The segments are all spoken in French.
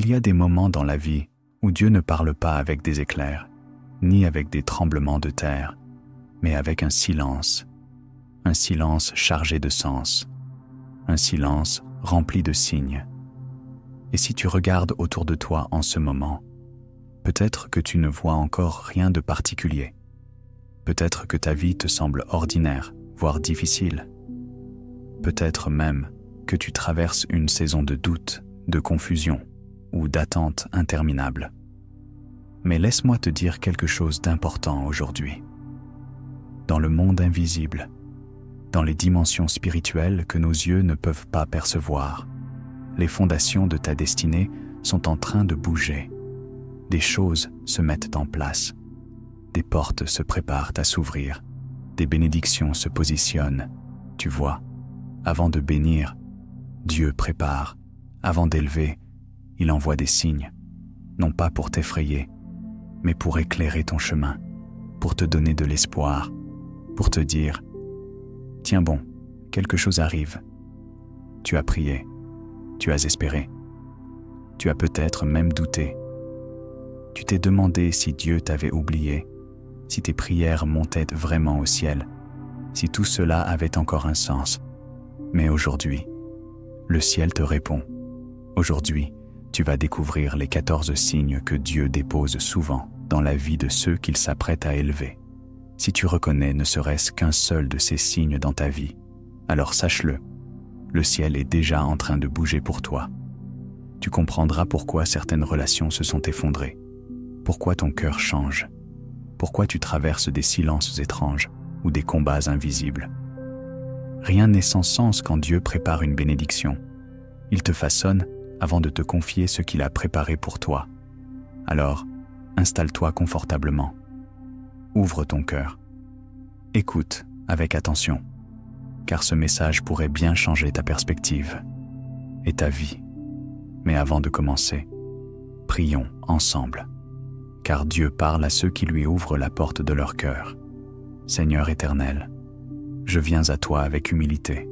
Il y a des moments dans la vie où Dieu ne parle pas avec des éclairs, ni avec des tremblements de terre, mais avec un silence chargé de sens, un silence rempli de signes. Et si tu regardes autour de toi en ce moment, peut-être que tu ne vois encore rien de particulier. Peut-être que ta vie te semble ordinaire, voire difficile. Peut-être même que tu traverses une saison de doute, de confusion ou d'attente interminable. Mais laisse-moi te dire quelque chose d'important aujourd'hui. Dans le monde invisible, dans les dimensions spirituelles que nos yeux ne peuvent pas percevoir, les fondations de ta destinée sont en train de bouger. Des choses se mettent en place. Des portes se préparent à s'ouvrir. Des bénédictions se positionnent. Tu vois, avant de bénir, Dieu prépare. Avant d'élever, il envoie des signes, non pas pour t'effrayer, mais pour éclairer ton chemin, pour te donner de l'espoir, pour te dire « Tiens bon, quelque chose arrive. Tu as prié, tu as espéré, tu as peut-être même douté. Tu t'es demandé si Dieu t'avait oublié, si tes prières montaient vraiment au ciel, si tout cela avait encore un sens. Mais aujourd'hui, le ciel te répond. Aujourd'hui, tu vas découvrir les 14 signes que Dieu dépose souvent dans la vie de ceux qu'il s'apprête à élever. Si tu reconnais ne serait-ce qu'un seul de ces signes dans ta vie, alors sache-le, le ciel est déjà en train de bouger pour toi. Tu comprendras pourquoi certaines relations se sont effondrées, pourquoi ton cœur change, pourquoi tu traverses des silences étranges ou des combats invisibles. Rien n'est sans sens quand Dieu prépare une bénédiction. Il te façonne avant de te confier ce qu'il a préparé pour toi. Alors, installe-toi confortablement. Ouvre ton cœur. Écoute avec attention, car ce message pourrait bien changer ta perspective et ta vie. Mais avant de commencer, prions ensemble, car Dieu parle à ceux qui lui ouvrent la porte de leur cœur. Seigneur éternel, je viens à toi avec humilité.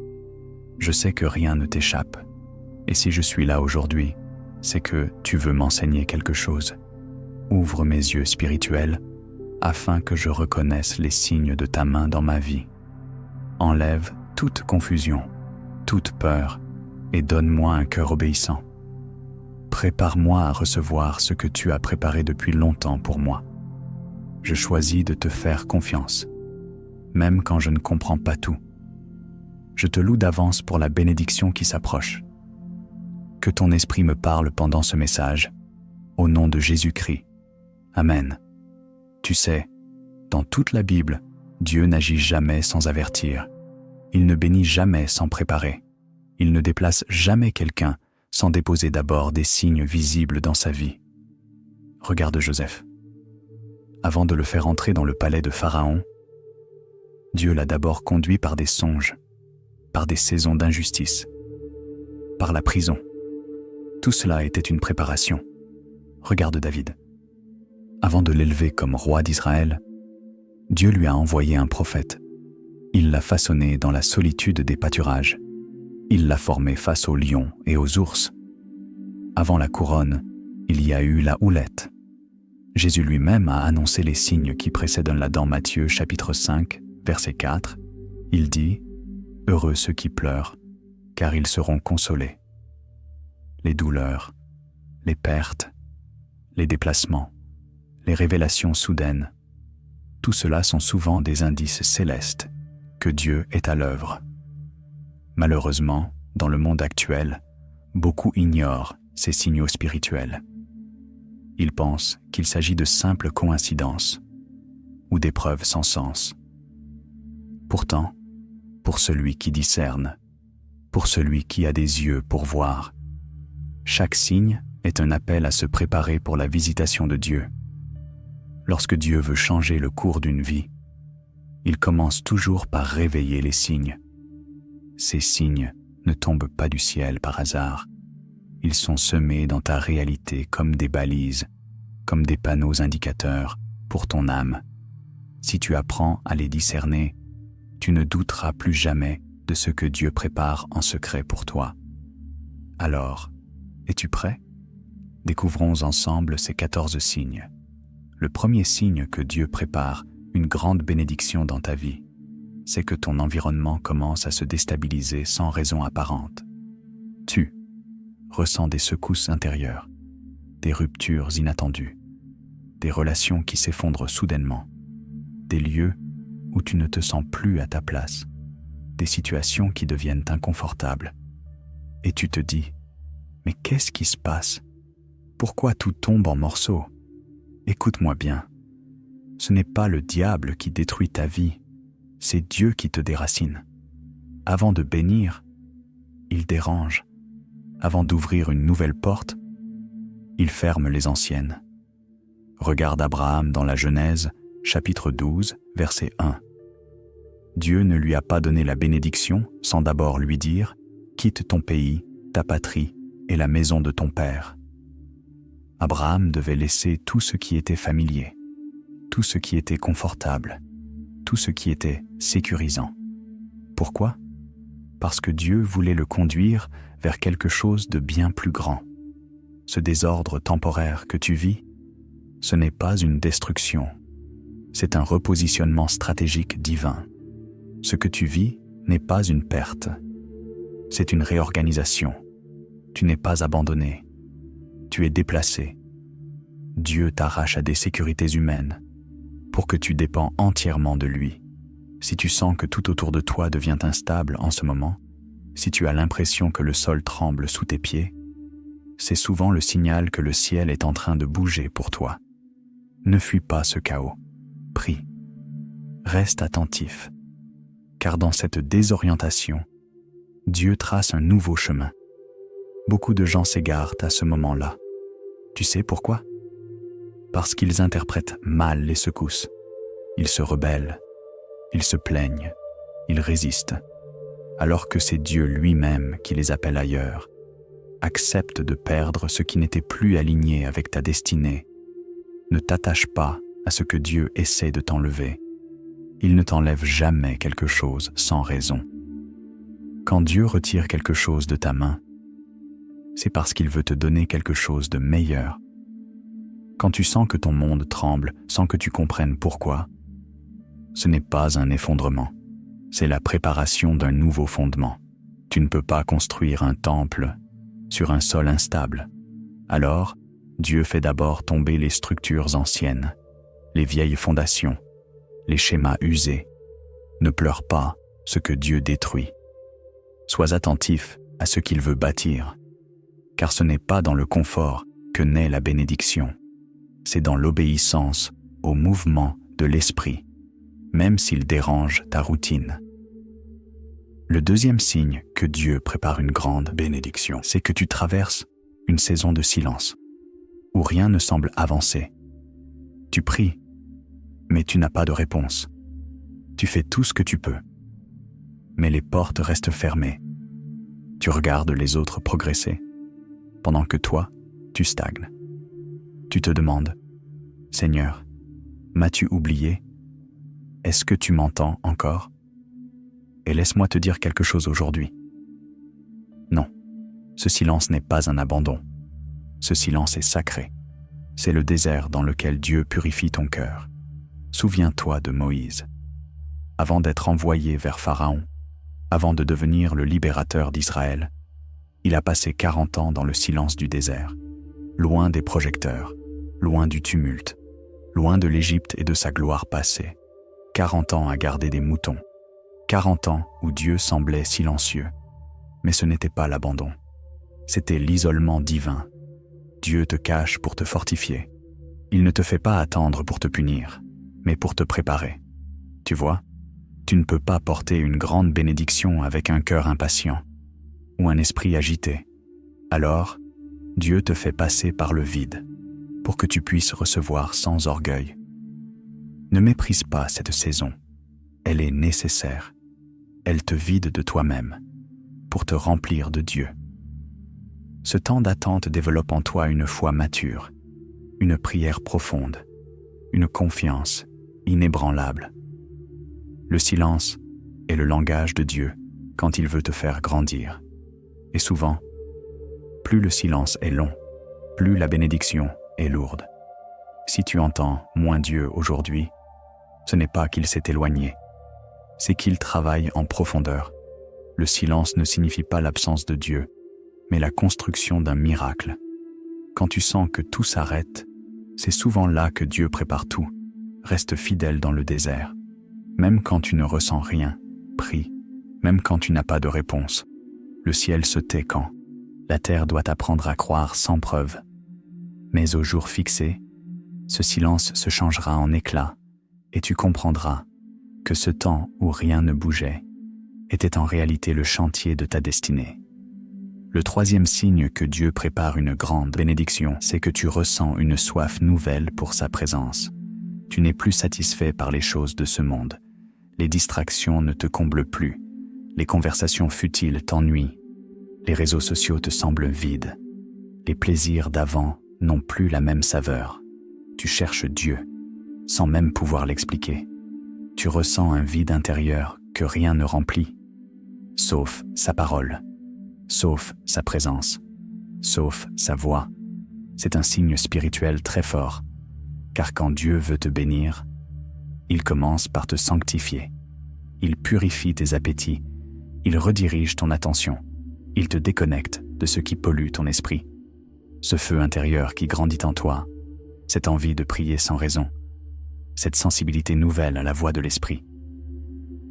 Je sais que rien ne t'échappe. Et si je suis là aujourd'hui, c'est que tu veux m'enseigner quelque chose. Ouvre mes yeux spirituels afin que je reconnaisse les signes de ta main dans ma vie. Enlève toute confusion, toute peur et donne-moi un cœur obéissant. Prépare-moi à recevoir ce que tu as préparé depuis longtemps pour moi. Je choisis de te faire confiance, même quand je ne comprends pas tout. Je te loue d'avance pour la bénédiction qui s'approche. Que ton esprit me parle pendant ce message, au nom de Jésus-Christ. Amen. Tu sais, dans toute la Bible, Dieu n'agit jamais sans avertir. Il ne bénit jamais sans préparer. Il ne déplace jamais quelqu'un sans déposer d'abord des signes visibles dans sa vie. Regarde Joseph. Avant de le faire entrer dans le palais de Pharaon, Dieu l'a d'abord conduit par des songes, par des saisons d'injustice, par la prison. Tout cela était une préparation. Regarde David. Avant de l'élever comme roi d'Israël, Dieu lui a envoyé un prophète. Il l'a façonné dans la solitude des pâturages. Il l'a formé face aux lions et aux ours. Avant la couronne, il y a eu la houlette. Jésus lui-même a annoncé les signes qui précèdent-la dans Matthieu chapitre 5, verset 4. Il dit « Heureux ceux qui pleurent, car ils seront consolés. » Les douleurs, les pertes, les déplacements, les révélations soudaines, tout cela sont souvent des indices célestes que Dieu est à l'œuvre. Malheureusement, dans le monde actuel, beaucoup ignorent ces signaux spirituels. Ils pensent qu'il s'agit de simples coïncidences ou d'épreuves sans sens. Pourtant, pour celui qui discerne, pour celui qui a des yeux pour voir, chaque signe est un appel à se préparer pour la visitation de Dieu. Lorsque Dieu veut changer le cours d'une vie, il commence toujours par réveiller les signes. Ces signes ne tombent pas du ciel par hasard. Ils sont semés dans ta réalité comme des balises, comme des panneaux indicateurs pour ton âme. Si tu apprends à les discerner, tu ne douteras plus jamais de ce que Dieu prépare en secret pour toi. Alors, es-tu prêt? Découvrons ensemble ces 14 signes. Le premier signe que Dieu prépare une grande bénédiction dans ta vie, c'est que ton environnement commence à se déstabiliser sans raison apparente. Tu ressens des secousses intérieures, des ruptures inattendues, des relations qui s'effondrent soudainement, des lieux où tu ne te sens plus à ta place, des situations qui deviennent inconfortables. Et tu te dis, mais qu'est-ce qui se passe? Pourquoi tout tombe en morceaux? Écoute-moi bien. Ce n'est pas le diable qui détruit ta vie, c'est Dieu qui te déracine. Avant de bénir, il dérange. Avant d'ouvrir une nouvelle porte, il ferme les anciennes. Regarde Abraham dans la Genèse, chapitre 12, verset 1. Dieu ne lui a pas donné la bénédiction sans d'abord lui dire « Quitte ton pays, ta patrie et la maison de ton père ». Abraham devait laisser tout ce qui était familier, tout ce qui était confortable, tout ce qui était sécurisant. Pourquoi? Parce que Dieu voulait le conduire vers quelque chose de bien plus grand. Ce désordre temporaire que tu vis, ce n'est pas une destruction, c'est un repositionnement stratégique divin. Ce que tu vis n'est pas une perte, c'est une réorganisation. Tu n'es pas abandonné, tu es déplacé. Dieu t'arrache à des sécurités humaines pour que tu dépends entièrement de lui. Si tu sens que tout autour de toi devient instable en ce moment, si tu as l'impression que le sol tremble sous tes pieds, c'est souvent le signal que le ciel est en train de bouger pour toi. Ne fuis pas ce chaos. Prie. Reste attentif. Car dans cette désorientation, Dieu trace un nouveau chemin. Beaucoup de gens s'égarent à ce moment-là. Tu sais pourquoi? Parce qu'ils interprètent mal les secousses. Ils se rebellent, ils se plaignent, ils résistent, alors que c'est Dieu lui-même qui les appelle ailleurs. Accepte de perdre ce qui n'était plus aligné avec ta destinée. Ne t'attache pas à ce que Dieu essaie de t'enlever. Il ne t'enlève jamais quelque chose sans raison. Quand Dieu retire quelque chose de ta main, c'est parce qu'il veut te donner quelque chose de meilleur. Quand tu sens que ton monde tremble sans que tu comprennes pourquoi, ce n'est pas un effondrement, c'est la préparation d'un nouveau fondement. Tu ne peux pas construire un temple sur un sol instable. Alors, Dieu fait d'abord tomber les structures anciennes, les vieilles fondations, les schémas usés. Ne pleure pas ce que Dieu détruit. Sois attentif à ce qu'il veut bâtir, car ce n'est pas dans le confort que naît la bénédiction. C'est dans l'obéissance au mouvement de l'esprit, même s'il dérange ta routine. Le deuxième signe que Dieu prépare une grande bénédiction, c'est que tu traverses une saison de silence, où rien ne semble avancer. Tu pries, mais tu n'as pas de réponse. Tu fais tout ce que tu peux, mais les portes restent fermées. Tu regardes les autres progresser, pendant que toi, tu stagnes. Tu te demandes, « Seigneur, m'as-tu oublié? Est-ce que tu m'entends encore? » Et laisse-moi te dire quelque chose aujourd'hui. Non, ce silence n'est pas un abandon. Ce silence est sacré. C'est le désert dans lequel Dieu purifie ton cœur. Souviens-toi de Moïse. Avant d'être envoyé vers Pharaon, avant de devenir le libérateur d'Israël, il a passé 40 ans dans le silence du désert, loin des projecteurs, loin du tumulte, loin de l'Égypte et de sa gloire passée. 40 ans à garder des moutons, 40 ans où Dieu semblait silencieux. Mais ce n'était pas l'abandon, c'était l'isolement divin. Dieu te cache pour te fortifier. Il ne te fait pas attendre pour te punir, mais pour te préparer. Tu vois, tu ne peux pas porter une grande bénédiction avec un cœur impatient ou un esprit agité. Alors, Dieu te fait passer par le vide pour que tu puisses recevoir sans orgueil. Ne méprise pas cette saison. Elle est nécessaire. Elle te vide de toi-même pour te remplir de Dieu. Ce temps d'attente développe en toi une foi mature, une prière profonde, une confiance inébranlable. Le silence est le langage de Dieu quand il veut te faire grandir. Et souvent, plus le silence est long, plus la bénédiction est lourde. Si tu entends moins Dieu aujourd'hui, ce n'est pas qu'il s'est éloigné, c'est qu'il travaille en profondeur. Le silence ne signifie pas l'absence de Dieu, mais la construction d'un miracle. Quand tu sens que tout s'arrête, c'est souvent là que Dieu prépare tout. Reste fidèle dans le désert. Même quand tu ne ressens rien, prie. Même quand tu n'as pas de réponse. Le ciel se tait quand la terre doit apprendre à croire sans preuve. Mais au jour fixé, ce silence se changera en éclat et tu comprendras que ce temps où rien ne bougeait était en réalité le chantier de ta destinée. Le troisième signe que Dieu prépare une grande bénédiction, c'est que tu ressens une soif nouvelle pour sa présence. Tu n'es plus satisfait par les choses de ce monde. Les distractions ne te comblent plus. Les conversations futiles t'ennuient. Les réseaux sociaux te semblent vides. Les plaisirs d'avant n'ont plus la même saveur. Tu cherches Dieu, sans même pouvoir l'expliquer. Tu ressens un vide intérieur que rien ne remplit, sauf sa parole, sauf sa présence, sauf sa voix. C'est un signe spirituel très fort, car quand Dieu veut te bénir, il commence par te sanctifier. Il purifie tes appétits, il redirige ton attention, il te déconnecte de ce qui pollue ton esprit. Ce feu intérieur qui grandit en toi, cette envie de prier sans raison, cette sensibilité nouvelle à la voix de l'esprit.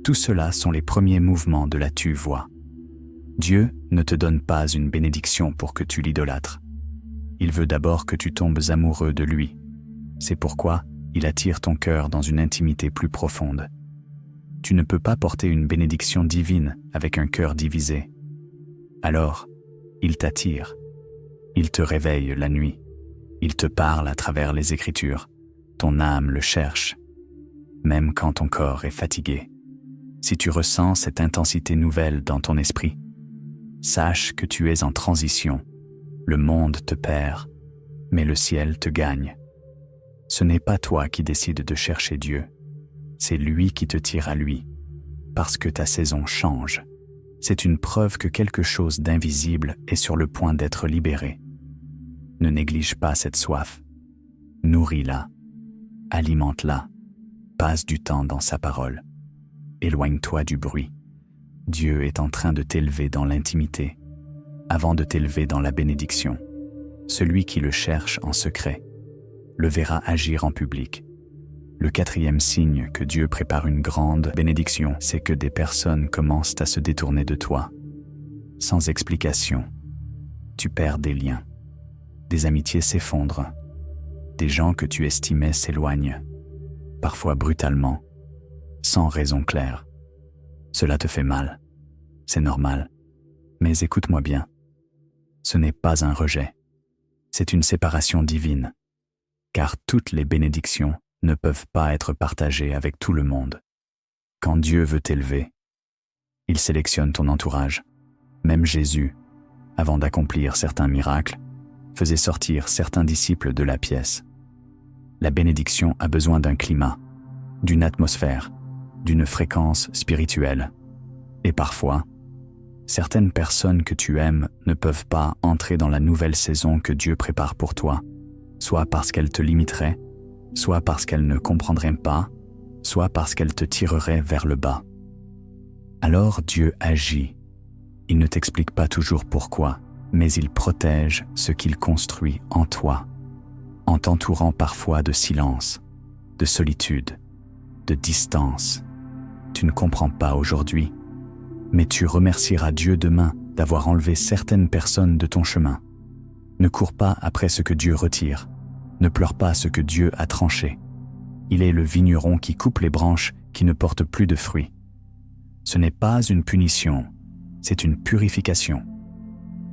Tout cela sont les premiers mouvements de la tu-voix. Dieu ne te donne pas une bénédiction pour que tu l'idolâtres. Il veut d'abord que tu tombes amoureux de lui. C'est pourquoi il attire ton cœur dans une intimité plus profonde. Tu ne peux pas porter une bénédiction divine avec un cœur divisé. Alors, il t'attire. Il te réveille la nuit. Il te parle à travers les Écritures. Ton âme le cherche, même quand ton corps est fatigué. Si tu ressens cette intensité nouvelle dans ton esprit, sache que tu es en transition. Le monde te perd, mais le ciel te gagne. Ce n'est pas toi qui décides de chercher Dieu, c'est lui qui te tire à lui, parce que ta saison change. C'est une preuve que quelque chose d'invisible est sur le point d'être libéré. Ne néglige pas cette soif. Nourris-la, alimente-la, passe du temps dans sa parole. Éloigne-toi du bruit. Dieu est en train de t'élever dans l'intimité, avant de t'élever dans la bénédiction. Celui qui le cherche en secret le verra agir en public. Le quatrième signe que Dieu prépare une grande bénédiction, c'est que des personnes commencent à se détourner de toi. Sans explication, tu perds des liens. Des amitiés s'effondrent. Des gens que tu estimais s'éloignent, parfois brutalement, sans raison claire. Cela te fait mal. C'est normal. Mais écoute-moi bien. Ce n'est pas un rejet. C'est une séparation divine. Car toutes les bénédictions ne peuvent pas être partagées avec tout le monde. Quand Dieu veut t'élever, il sélectionne ton entourage. Même Jésus, avant d'accomplir certains miracles, faisait sortir certains disciples de la pièce. La bénédiction a besoin d'un climat, d'une atmosphère, d'une fréquence spirituelle. Et parfois, certaines personnes que tu aimes ne peuvent pas entrer dans la nouvelle saison que Dieu prépare pour toi, soit parce qu'elles te limiteraient, soit parce qu'elles ne comprendraient pas, soit parce qu'elles te tireraient vers le bas. Alors Dieu agit. Il ne t'explique pas toujours pourquoi, mais il protège ce qu'il construit en toi, en t'entourant parfois de silence, de solitude, de distance. Tu ne comprends pas aujourd'hui, mais tu remercieras Dieu demain d'avoir enlevé certaines personnes de ton chemin. Ne cours pas après ce que Dieu retire, ne pleure pas ce que Dieu a tranché. Il est le vigneron qui coupe les branches qui ne portent plus de fruits. Ce n'est pas une punition, c'est une purification.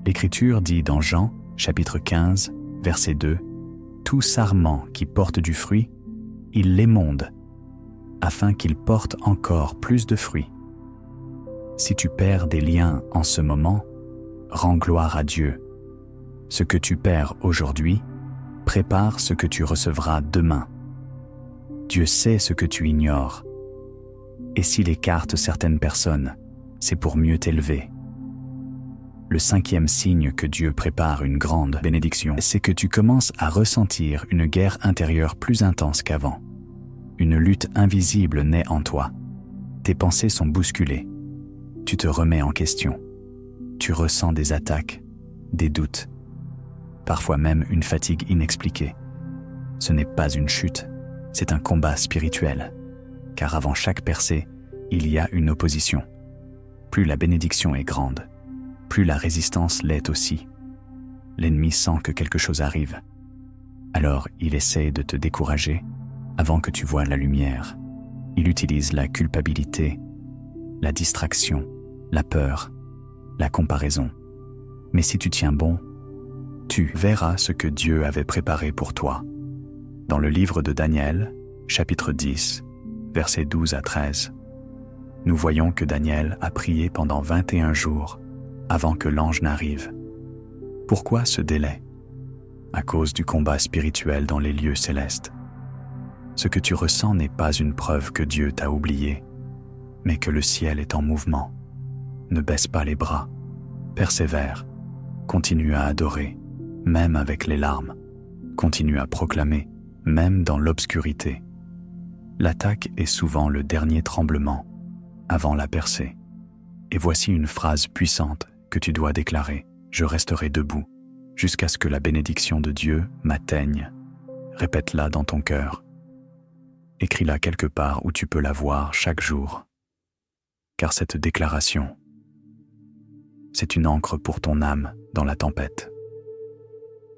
L'Écriture dit dans Jean, chapitre 15, verset 2, « Tout sarment qui porte du fruit, il l'émonde, afin qu'il porte encore plus de fruits. » Si tu perds des liens en ce moment, rends gloire à Dieu. Ce que tu perds aujourd'hui, prépare ce que tu recevras demain. Dieu sait ce que tu ignores. Et s'il écarte certaines personnes, c'est pour mieux t'élever. Le 5e signe que Dieu prépare une grande bénédiction, c'est que tu commences à ressentir une guerre intérieure plus intense qu'avant. Une lutte invisible naît en toi. Tes pensées sont bousculées. Tu te remets en question. Tu ressens des attaques, des doutes, parfois même une fatigue inexpliquée. Ce n'est pas une chute, c'est un combat spirituel. Car avant chaque percée, il y a une opposition. Plus la bénédiction est grande, plus la résistance l'est aussi. L'ennemi sent que quelque chose arrive. Alors il essaie de te décourager avant que tu voies la lumière. Il utilise la culpabilité, la distraction, la peur, la comparaison. Mais si tu tiens bon, tu verras ce que Dieu avait préparé pour toi. Dans le livre de Daniel, chapitre 10, versets 12 à 13, nous voyons que Daniel a prié pendant 21 jours avant que l'ange n'arrive. Pourquoi ce délai? À cause du combat spirituel dans les lieux célestes. Ce que tu ressens n'est pas une preuve que Dieu t'a oublié, mais que le ciel est en mouvement. Ne baisse pas les bras, persévère, continue à adorer, même avec les larmes, continue à proclamer, même dans l'obscurité. L'attaque est souvent le dernier tremblement, avant la percée. Et voici une phrase puissante que tu dois déclarer: je resterai debout jusqu'à ce que la bénédiction de Dieu m'atteigne. Répète-la dans ton cœur. Écris-la quelque part où tu peux la voir chaque jour. Car cette déclaration, c'est une ancre pour ton âme dans la tempête.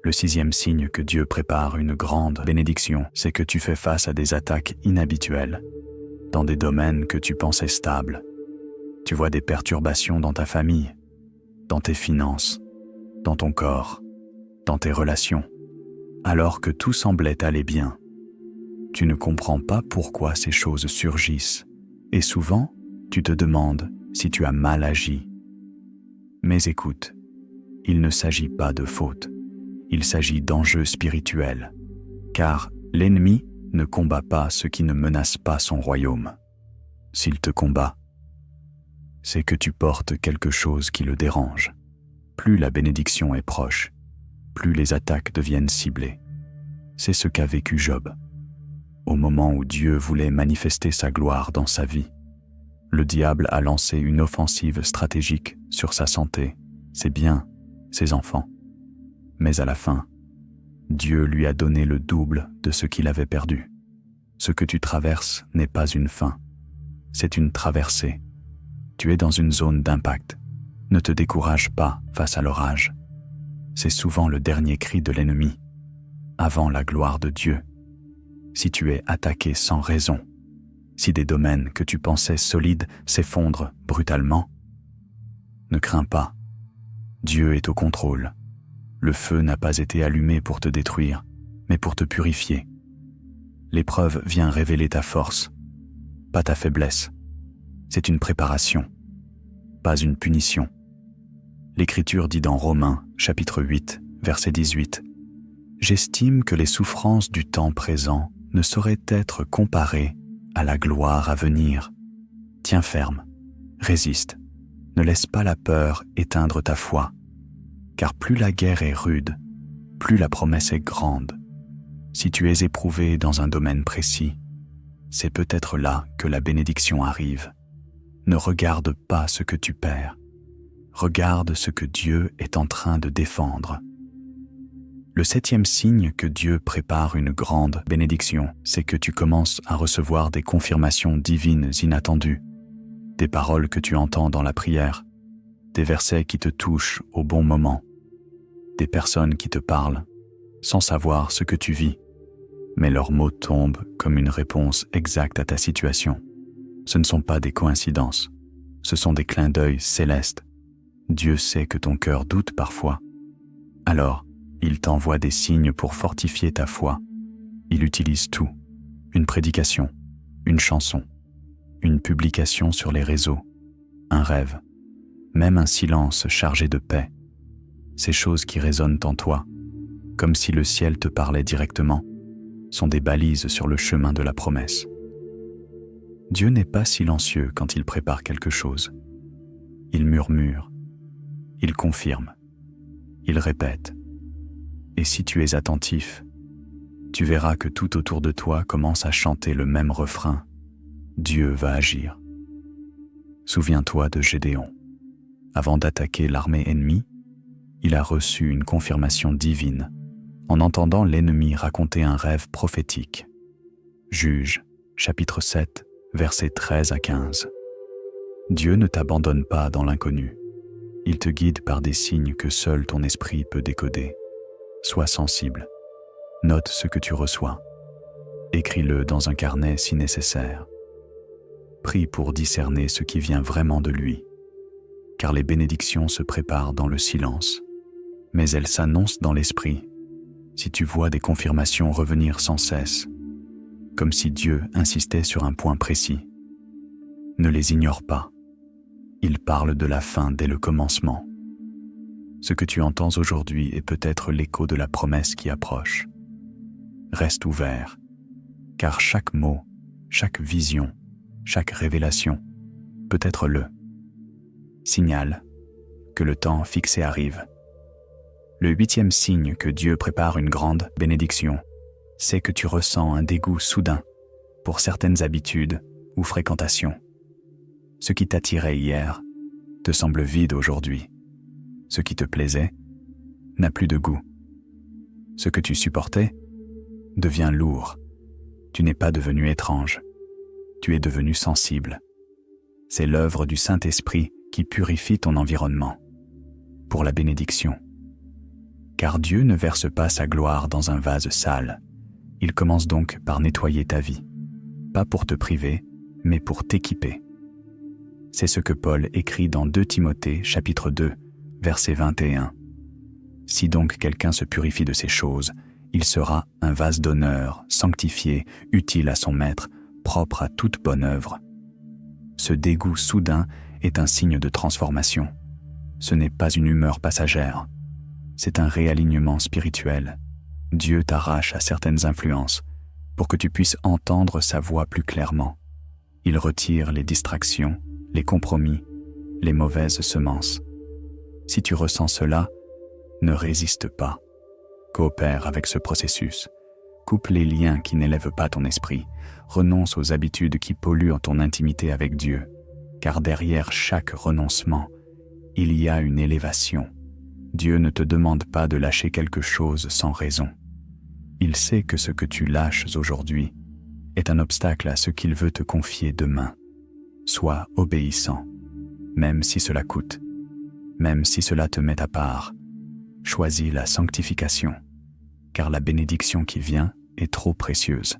Le 6e signe que Dieu prépare une grande bénédiction, c'est que tu fais face à des attaques inhabituelles, dans des domaines que tu pensais stables. Tu vois des perturbations dans ta famille, dans tes finances, dans ton corps, dans tes relations, alors que tout semblait aller bien. Tu ne comprends pas pourquoi ces choses surgissent, et souvent, tu te demandes si tu as mal agi. Mais écoute, il ne s'agit pas de faute, il s'agit d'enjeux spirituels, car l'ennemi ne combat pas ce qui ne menace pas son royaume. S'il te combat, c'est que tu portes quelque chose qui le dérange. Plus la bénédiction est proche, plus les attaques deviennent ciblées. C'est ce qu'a vécu Job. Au moment où Dieu voulait manifester sa gloire dans sa vie, le diable a lancé une offensive stratégique sur sa santé, ses biens, ses enfants. Mais à la fin, Dieu lui a donné le double de ce qu'il avait perdu. Ce que tu traverses n'est pas une fin, c'est une traversée. Tu es dans une zone d'impact. Ne te décourage pas face à l'orage. C'est souvent le dernier cri de l'ennemi, avant la gloire de Dieu. Si tu es attaqué sans raison, si des domaines que tu pensais solides s'effondrent brutalement, ne crains pas. Dieu est au contrôle. Le feu n'a pas été allumé pour te détruire, mais pour te purifier. L'épreuve vient révéler ta force, pas ta faiblesse. C'est une préparation, pas une punition. L'Écriture dit dans Romains, chapitre 8, verset 18, « J'estime que les souffrances du temps présent ne sauraient être comparées à la gloire à venir. Tiens ferme, résiste, ne laisse pas la peur éteindre ta foi, car plus la guerre est rude, plus la promesse est grande. Si tu es éprouvé dans un domaine précis, c'est peut-être là que la bénédiction arrive. Ne regarde pas ce que tu perds. Regarde ce que Dieu est en train de défendre. Le 7e signe que Dieu prépare une grande bénédiction, c'est que tu commences à recevoir des confirmations divines inattendues, des paroles que tu entends dans la prière, des versets qui te touchent au bon moment, des personnes qui te parlent sans savoir ce que tu vis, mais leurs mots tombent comme une réponse exacte à ta situation. Ce ne sont pas des coïncidences, ce sont des clins d'œil célestes. Dieu sait que ton cœur doute parfois. Alors, il t'envoie des signes pour fortifier ta foi. Il utilise tout, une prédication, une chanson, une publication sur les réseaux, un rêve, même un silence chargé de paix. Ces choses qui résonnent en toi, comme si le ciel te parlait directement, sont des balises sur le chemin de la promesse. Dieu n'est pas silencieux quand il prépare quelque chose. Il murmure. Il confirme. Il répète. Et si tu es attentif, tu verras que tout autour de toi commence à chanter le même refrain. Dieu va agir. Souviens-toi de Gédéon. Avant d'attaquer l'armée ennemie, il a reçu une confirmation divine en entendant l'ennemi raconter un rêve prophétique. Juges, chapitre 7, versets 13 à 15. Dieu ne t'abandonne pas dans l'inconnu. Il te guide par des signes que seul ton esprit peut décoder. Sois sensible. Note ce que tu reçois. Écris-le dans un carnet si nécessaire. Prie pour discerner ce qui vient vraiment de lui, car les bénédictions se préparent dans le silence, mais elles s'annoncent dans l'esprit. Si tu vois des confirmations revenir sans cesse, comme si Dieu insistait sur un point précis, ne les ignore pas. Il parle de la fin dès le commencement. Ce que tu entends aujourd'hui est peut-être l'écho de la promesse qui approche. Reste ouvert, car chaque mot, chaque vision, chaque révélation peut être le signal que le temps fixé arrive. Le 8e signe que Dieu prépare une grande bénédiction, c'est que tu ressens un dégoût soudain pour certaines habitudes ou fréquentations. Ce qui t'attirait hier te semble vide aujourd'hui. Ce qui te plaisait n'a plus de goût. Ce que tu supportais devient lourd. Tu n'es pas devenu étrange. Tu es devenu sensible. C'est l'œuvre du Saint-Esprit qui purifie ton environnement pour la bénédiction. Car Dieu ne verse pas sa gloire dans un vase sale. Il commence donc par nettoyer ta vie, pas pour te priver, mais pour t'équiper. C'est ce que Paul écrit dans 2 Timothée, chapitre 2, verset 21. Si donc quelqu'un se purifie de ces choses, il sera un vase d'honneur, sanctifié, utile à son maître, propre à toute bonne œuvre. Ce dégoût soudain est un signe de transformation. Ce n'est pas une humeur passagère. C'est un réalignement spirituel. Dieu t'arrache à certaines influences pour que tu puisses entendre sa voix plus clairement. Il retire les distractions, les compromis, les mauvaises semences. Si tu ressens cela, ne résiste pas. Coopère avec ce processus. Coupe les liens qui n'élèvent pas ton esprit. Renonce aux habitudes qui polluent ton intimité avec Dieu. Car derrière chaque renoncement, il y a une élévation. Dieu ne te demande pas de lâcher quelque chose sans raison. Il sait que ce que tu lâches aujourd'hui est un obstacle à ce qu'il veut te confier demain. Sois obéissant, même si cela coûte, même si cela te met à part. Choisis la sanctification, car la bénédiction qui vient est trop précieuse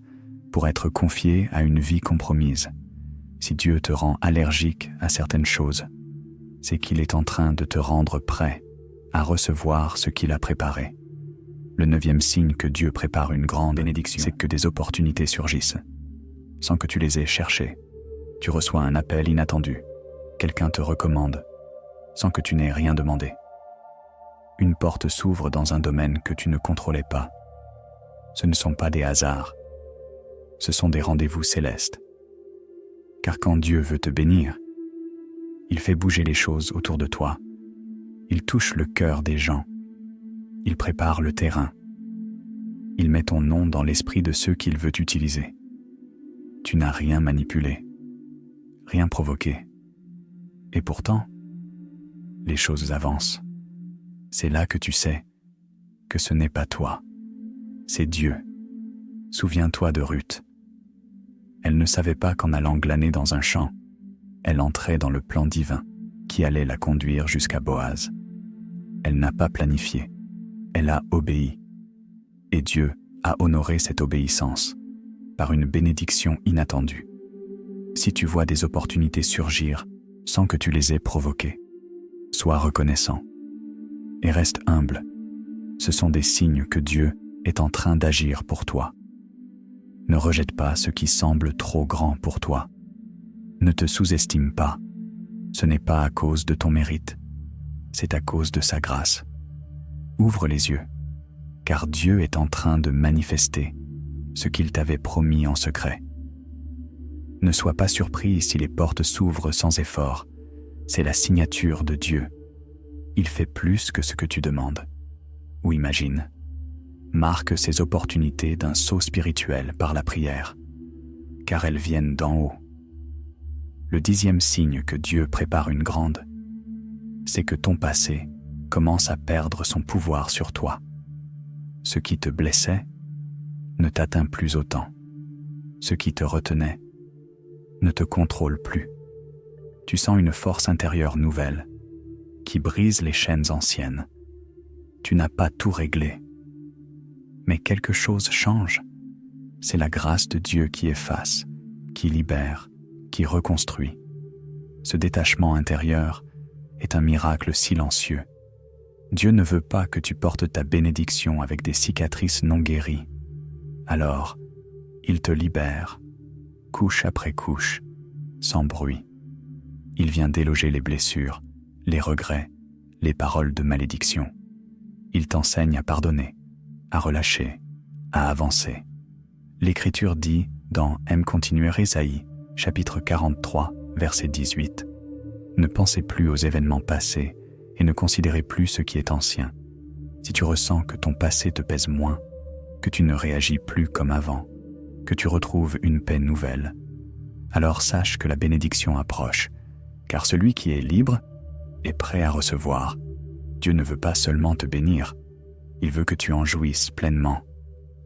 pour être confiée à une vie compromise. Si Dieu te rend allergique à certaines choses, c'est qu'il est en train de te rendre prêt à recevoir ce qu'il a préparé. Le 9e signe que Dieu prépare une grande bénédiction, c'est que des opportunités surgissent. Sans que tu les aies cherchées, tu reçois un appel inattendu. Quelqu'un te recommande, sans que tu n'aies rien demandé. Une porte s'ouvre dans un domaine que tu ne contrôlais pas. Ce ne sont pas des hasards. Ce sont des rendez-vous célestes. Car quand Dieu veut te bénir, il fait bouger les choses autour de toi. Il touche le cœur des gens. Il prépare le terrain. Il met ton nom dans l'esprit de ceux qu'il veut utiliser. Tu n'as rien manipulé, rien provoqué. Et pourtant, les choses avancent. C'est là que tu sais que ce n'est pas toi, c'est Dieu. Souviens-toi de Ruth. Elle ne savait pas qu'en allant glaner dans un champ, elle entrait dans le plan divin qui allait la conduire jusqu'à Boaz. Elle n'a pas planifié, elle a obéi. Et Dieu a honoré cette obéissance par une bénédiction inattendue. Si tu vois des opportunités surgir sans que tu les aies provoquées, sois reconnaissant et reste humble. Ce sont des signes que Dieu est en train d'agir pour toi. Ne rejette pas ce qui semble trop grand pour toi. Ne te sous-estime pas. Ce n'est pas à cause de ton mérite, c'est à cause de sa grâce. Ouvre les yeux, car Dieu est en train de manifester ce qu'il t'avait promis en secret. Ne sois pas surpris si les portes s'ouvrent sans effort. C'est la signature de Dieu. Il fait plus que ce que tu demandes ou imagines. Marque ces opportunités d'un saut spirituel par la prière, car elles viennent d'en haut. Le 10e signe que Dieu prépare une grande, c'est que ton passé commence à perdre son pouvoir sur toi. Ce qui te blessait ne t'atteint plus autant. Ce qui te retenait ne te contrôle plus. Tu sens une force intérieure nouvelle qui brise les chaînes anciennes. Tu n'as pas tout réglé, mais quelque chose change. C'est la grâce de Dieu qui efface, qui libère, qui reconstruit. Ce détachement intérieur est un miracle silencieux. Dieu ne veut pas que tu portes ta bénédiction avec des cicatrices non guéries. Alors, il te libère, couche après couche, sans bruit. Il vient déloger les blessures, les regrets, les paroles de malédiction. Il t'enseigne à pardonner, à relâcher, à avancer. L'Écriture dit dans M. Continuer Ésaïe, chapitre 43, verset 18, « Ne pensez plus aux événements passés et ne considérez plus ce qui est ancien. Si tu ressens que ton passé te pèse moins, que tu ne réagis plus comme avant, que tu retrouves une paix nouvelle, alors sache que la bénédiction approche, car celui qui est libre est prêt à recevoir. Dieu ne veut pas seulement te bénir, il veut que tu en jouisses pleinement,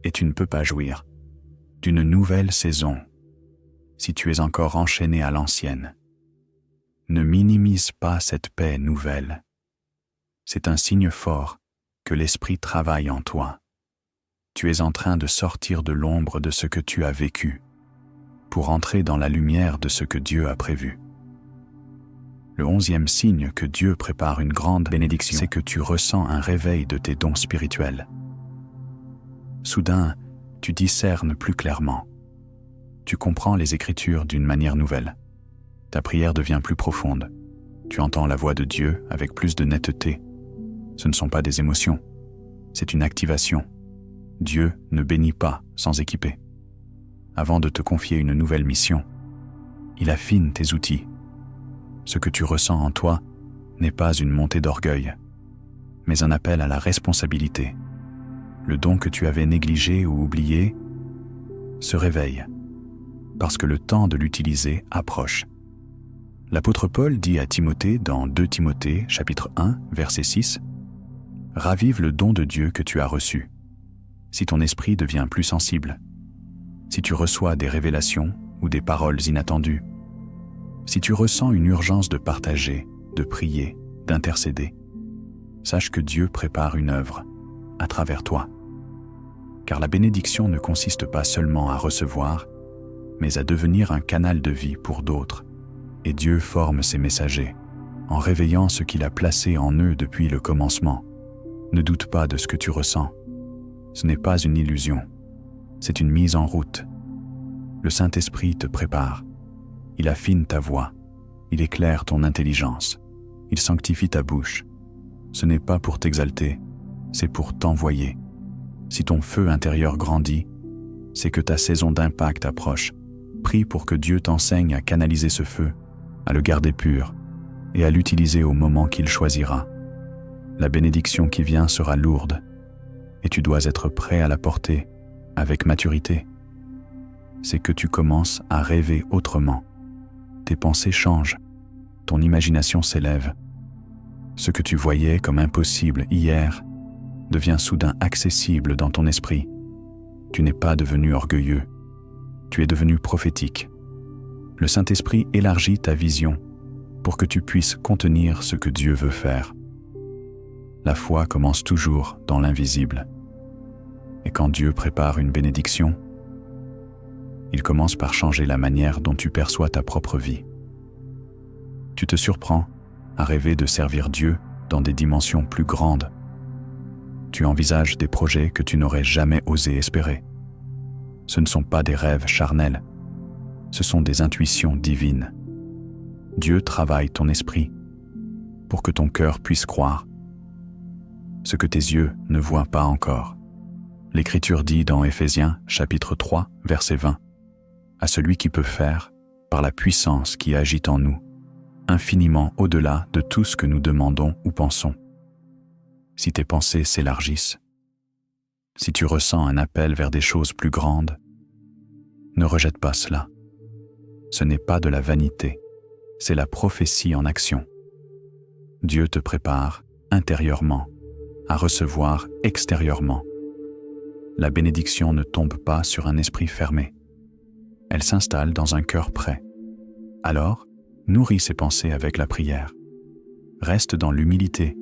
et tu ne peux pas jouir d'une nouvelle saison si tu es encore enchaîné à l'ancienne. Ne minimise pas cette paix nouvelle. C'est un signe fort que l'Esprit travaille en toi. Tu es en train de sortir de l'ombre de ce que tu as vécu pour entrer dans la lumière de ce que Dieu a prévu. Le 11e signe que Dieu prépare une grande bénédiction, c'est que tu ressens un réveil de tes dons spirituels. Soudain, tu discernes plus clairement. Tu comprends les Écritures d'une manière nouvelle. Ta prière devient plus profonde. Tu entends la voix de Dieu avec plus de netteté. Ce ne sont pas des émotions, c'est une activation. Dieu ne bénit pas sans équiper. Avant de te confier une nouvelle mission, il affine tes outils. Ce que tu ressens en toi n'est pas une montée d'orgueil, mais un appel à la responsabilité. Le don que tu avais négligé ou oublié se réveille, parce que le temps de l'utiliser approche. L'apôtre Paul dit à Timothée dans 2 Timothée, chapitre 1, verset 6, « Ravive le don de Dieu que tu as reçu. Si ton esprit devient plus sensible, si tu reçois des révélations ou des paroles inattendues, si tu ressens une urgence de partager, de prier, d'intercéder, sache que Dieu prépare une œuvre à travers toi. Car la bénédiction ne consiste pas seulement à recevoir, mais à devenir un canal de vie pour d'autres. Et Dieu forme ses messagers, en réveillant ce qu'il a placé en eux depuis le commencement. Ne doute pas de ce que tu ressens. Ce n'est pas une illusion, c'est une mise en route. Le Saint-Esprit te prépare. Il affine ta voix, il éclaire ton intelligence, il sanctifie ta bouche. Ce n'est pas pour t'exalter, c'est pour t'envoyer. Si ton feu intérieur grandit, c'est que ta saison d'impact approche. Prie pour que Dieu t'enseigne à canaliser ce feu, à le garder pur et à l'utiliser au moment qu'il choisira. La bénédiction qui vient sera lourde et tu dois être prêt à la porter avec maturité. C'est que tu commences à rêver autrement. Tes pensées changent, ton imagination s'élève. Ce que tu voyais comme impossible hier devient soudain accessible dans ton esprit. Tu n'es pas devenu orgueilleux, tu es devenu prophétique. Le Saint-Esprit élargit ta vision pour que tu puisses contenir ce que Dieu veut faire. La foi commence toujours dans l'invisible. Et quand Dieu prépare une bénédiction, il commence par changer la manière dont tu perçois ta propre vie. Tu te surprends à rêver de servir Dieu dans des dimensions plus grandes. Tu envisages des projets que tu n'aurais jamais osé espérer. Ce ne sont pas des rêves charnels, ce sont des intuitions divines. Dieu travaille ton esprit pour que ton cœur puisse croire ce que tes yeux ne voient pas encore. L'Écriture dit dans Éphésiens chapitre 3, verset 20, « À celui qui peut faire, par la puissance qui agit en nous, infiniment au-delà de tout ce que nous demandons ou pensons. Si tes pensées s'élargissent, si tu ressens un appel vers des choses plus grandes, ne rejette pas cela. Ce n'est pas de la vanité, c'est la prophétie en action. Dieu te prépare, intérieurement, à recevoir extérieurement. La bénédiction ne tombe pas sur un esprit fermé. Elle s'installe dans un cœur prêt. Alors, nourris ses pensées avec la prière. Reste dans l'humilité,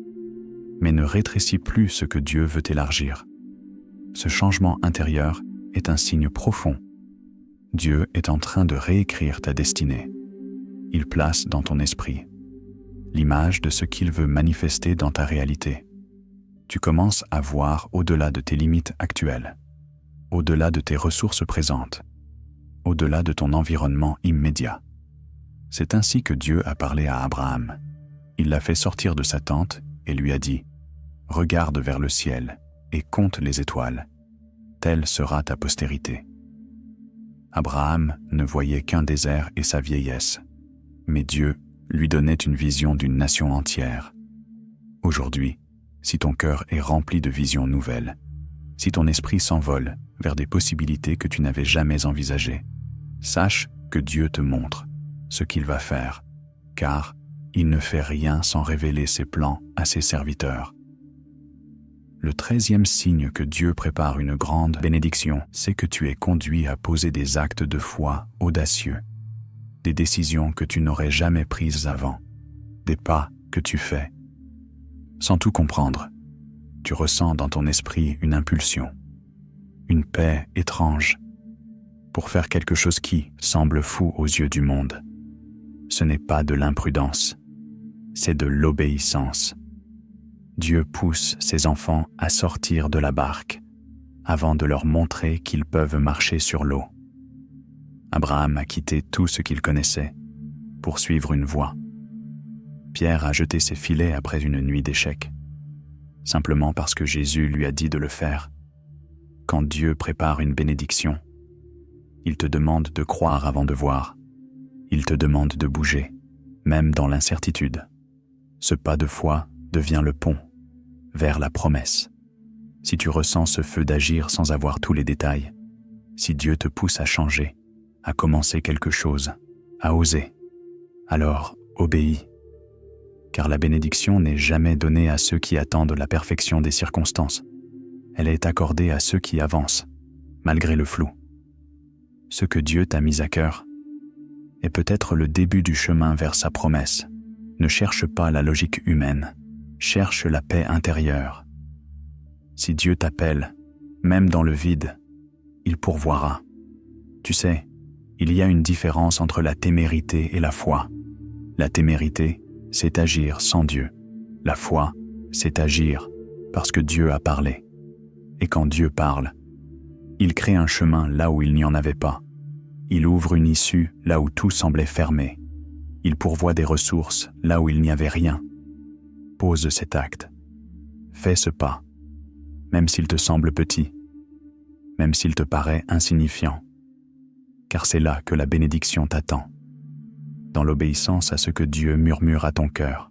mais ne rétrécis plus ce que Dieu veut élargir. Ce changement intérieur est un signe profond. Dieu est en train de réécrire ta destinée. Il place dans ton esprit l'image de ce qu'il veut manifester dans ta réalité. Tu commences à voir au-delà de tes limites actuelles, au-delà de tes ressources présentes, au-delà de ton environnement immédiat. C'est ainsi que Dieu a parlé à Abraham. Il l'a fait sortir de sa tente et lui a dit « Regarde vers le ciel et compte les étoiles. Telle sera ta postérité. » Abraham ne voyait qu'un désert et sa vieillesse, mais Dieu lui donnait une vision d'une nation entière. Aujourd'hui, si ton cœur est rempli de visions nouvelles, si ton esprit s'envole vers des possibilités que tu n'avais jamais envisagées, sache que Dieu te montre ce qu'il va faire, car il ne fait rien sans révéler ses plans à ses serviteurs. Le 13e signe que Dieu prépare une grande bénédiction, c'est que tu es conduit à poser des actes de foi audacieux, des décisions que tu n'aurais jamais prises avant, des pas que tu fais. Sans tout comprendre, tu ressens dans ton esprit une impulsion, une paix étrange, pour faire quelque chose qui semble fou aux yeux du monde. Ce n'est pas de l'imprudence, c'est de l'obéissance. Dieu pousse ses enfants à sortir de la barque, avant de leur montrer qu'ils peuvent marcher sur l'eau. Abraham a quitté tout ce qu'il connaissait pour suivre une voie. Pierre a jeté ses filets après une nuit d'échecs, simplement parce que Jésus lui a dit de le faire. Quand Dieu prépare une bénédiction, il te demande de croire avant de voir. Il te demande de bouger, même dans l'incertitude. Ce pas de foi devient le pont vers la promesse. Si tu ressens ce feu d'agir sans avoir tous les détails, si Dieu te pousse à changer, à commencer quelque chose, à oser, alors obéis. Car la bénédiction n'est jamais donnée à ceux qui attendent la perfection des circonstances. Elle est accordée à ceux qui avancent, malgré le flou. Ce que Dieu t'a mis à cœur est peut-être le début du chemin vers sa promesse. Ne cherche pas la logique humaine, cherche la paix intérieure. Si Dieu t'appelle, même dans le vide, il pourvoira. Tu sais, il y a une différence entre la témérité et la foi. La témérité, c'est agir sans Dieu. La foi, c'est agir parce que Dieu a parlé. Et quand Dieu parle, il crée un chemin là où il n'y en avait pas. Il ouvre une issue là où tout semblait fermé. Il pourvoit des ressources là où il n'y avait rien. Pose cet acte. Fais ce pas, même s'il te semble petit, même s'il te paraît insignifiant, car c'est là que la bénédiction t'attend, dans l'obéissance à ce que Dieu murmure à ton cœur.